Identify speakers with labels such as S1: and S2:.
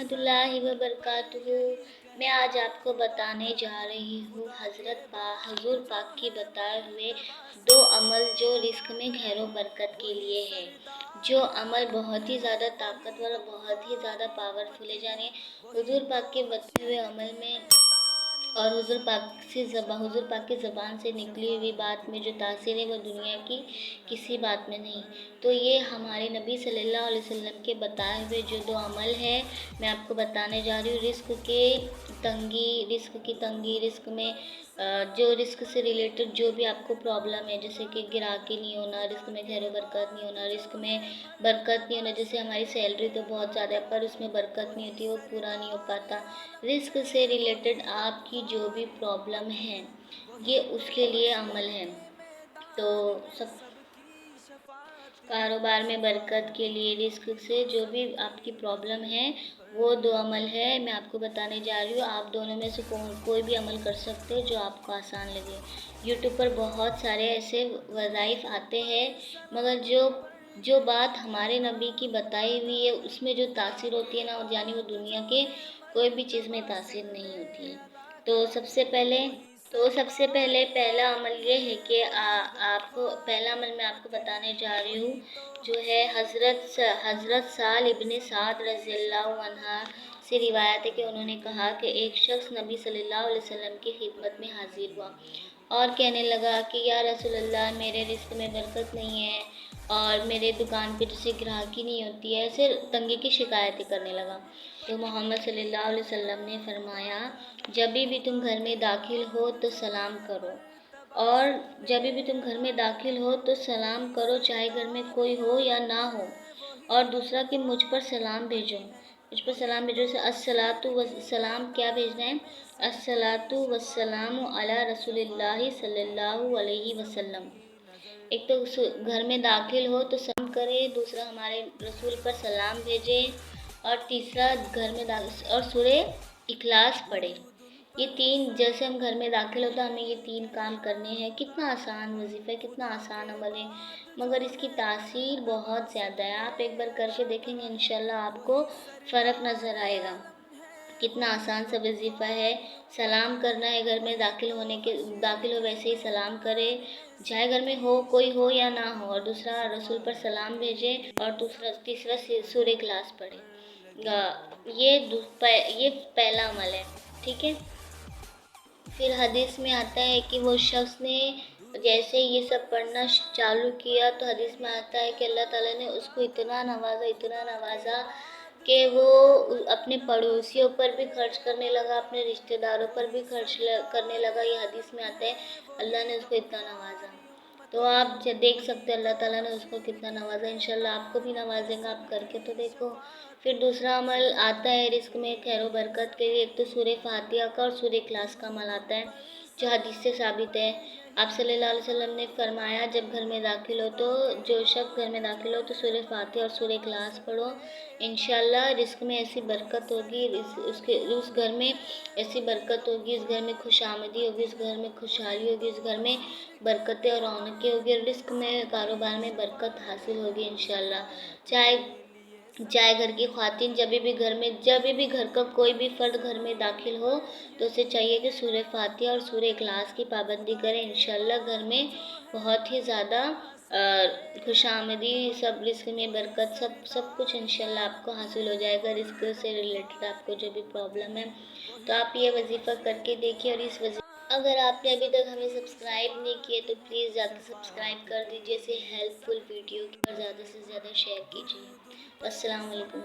S1: रहमतुल्लाहि व बरकातुहू। मैं आज आपको बताने जा रही हूँ हजूर पाक की बताए हुए 2 अमल जो रिस्क में खैरो बरकत के लिए है। जो अमल बहुत ही ज़्यादा ताकतवर और बहुत ही ज़्यादा पावरफुल है। जानिए हुजूर पाक के बताए हुए अमल में और हुजूर पाक की ज़बान से निकली हुई बात में जो तासीर है वो दुनिया की किसी बात में नहीं। तो ये हमारे नबी सल्लल्लाहु अलैहि वसल्लम के बताए हुए जो 2 अमल है मैं आपको बताने जा रही हूँ। रिस्क की तंगी, रिस्क में जो रिस्क से रिलेटेड जो भी आपको प्रॉब्लम है, जैसे कि गिराकी नहीं होना, रिस्क में खैर बरकत नहीं होना, रिस्क में बरकत नहीं होना। जैसे हमारी सैलरी तो बहुत ज़्यादा है पर उसमें बरकत नहीं होती, वो पूरा नहीं हो पाता। रिस्क से रिलेटेड आपकी जो भी प्रॉब्लम है ये उसके लिए अमल है। तो सब कारोबार में बरकत के लिए रिस्क से जो भी आपकी प्रॉब्लम है वो 2 अमल है मैं आपको बताने जा रही हूँ। आप दोनों में से कोई भी अमल कर सकते हो जो आपको आसान लगे। यूट्यूब पर बहुत सारे ऐसे वज़ाइफ आते हैं मगर जो बात हमारे नबी की बताई हुई है उसमें जो तासीर होती है ना, यानी वो दुनिया के कोई भी चीज़ में तासीर नहीं होती है। तो सबसे पहले पहला अमल ये है कि आपको पहला अमल मैं आपको बताने जा रही हूँ जो है हज़रत साल इब्ने साद रज़ियल्लाहु अन्हा से रिवायत है कि उन्होंने कहा कि एक शख्स नबी सल्लल्लाहु अलैहि वसल्लम की खिदमत में हाजिर हुआ और कहने लगा कि या रसूलल्लाह, मेरे रिस्क में बरकत नहीं है और मेरे दुकान पे जैसे ग्राहकी नहीं होती है, ऐसे तंगी की शिकायतें करने लगा। तो मोहम्मद सल्लल्लाहु अलैहि वसल्लम ने फरमाया, जब भी तुम घर में दाखिल हो तो सलाम करो, चाहे घर में कोई हो या ना हो। और दूसरा कि मुझ पर सलाम भेजो जैसे अस्सलातु वस्सलाम क्या भेजना है, अस्सलातु वस्सलामु अला रसूलिल्लाहि सल्लल्लाहु अलैहि वसल्लम। एक तो घर में दाखिल हो तो सलाम करे, दूसरा हमारे रसूल पर सलाम भेजे और तीसरा घर में दाखिल और सूरे इखलास पढ़े। ये 3 जैसे हम घर में दाखिल होता हमें ये 3 काम करने हैं। कितना आसान वजीफ़ा है, कितना आसान अमल है, मगर इसकी तासीर बहुत ज़्यादा है। आप एक बार करके देखेंगे इंशाल्लाह आपको फ़र्क नज़र आएगा। कितना आसान सा वजीफ़ा है। सलाम करना है, घर में दाखिल हो वैसे ही सलाम करे, चाहे घर में हो कोई हो या ना हो। और दूसरा रसूल पर सलाम भेजे और तीसरा सूरह इखलास पढ़े। ये पहला अमल है, ठीक है। फिर हदीस में आता है कि वो शख्स ने जैसे ये सब पढ़ना चालू किया तो हदीस में आता है कि अल्लाह ताला ने उसको इतना नवाजा कि वो अपने पड़ोसियों पर भी खर्च करने लगा, अपने रिश्तेदारों पर भी खर्च करने लगा। ये हदीस में आता है अल्लाह ने उसको इतना नवाजा। तो आप देख सकते हैं अल्लाह ताला ने उसको कितना नवाजा। इंशाल्लाह आपको भी नवाजेगा, आप करके तो देखो। फिर दूसरा अमल आता है रिस्क में खैर बरकत के लिए। एक तो सूरह फातिहा का और सूरह इखलास का अमल आता है जो हदीस से साबित है। आप सल्लल्लाहु अलैहि वसल्लम ने फरमाया, जब घर में दाखिल हो तो जो शख्स घर में दाखिल हो तो सूरह फातिहा और सूरह इखलास पढ़ो। इंशाल्लाह रिस्क में ऐसी बरकत होगी, उस घर में ऐसी बरकत होगी, इस घर में खुशामदी होगी, इस घर में खुशहाली होगी, इस घर में बरकतें और रौनकें होगी और रिस्क में कारोबार में बरकत हासिल होगी इंशाल्लाह। चाहे घर की ख़वातीन जब भी घर का कोई भी फ़र्द घर में दाखिल हो तो उसे चाहिए कि सूरह फातिहा और सूरह इखलास की पाबंदी करें। इंशाल्लाह घर में बहुत ही ज़्यादा खुशामदी, सब रिस्क में बरकत, सब कुछ इंशाल्लाह आपको हासिल हो जाएगा। रिस्क से रिलेटेड आपको जो भी प्रॉब्लम है तो आप ये वजीफ़ा करके देखिए। और अगर आपने अभी तक हमें सब्सक्राइब नहीं किए तो प्लीज़ जाकर सब्सक्राइब कर दीजिए। ऐसे हेल्पफुल वीडियो और ज़्यादा से ज़्यादा शेयर कीजिए। अस्सलाम वालेकुम।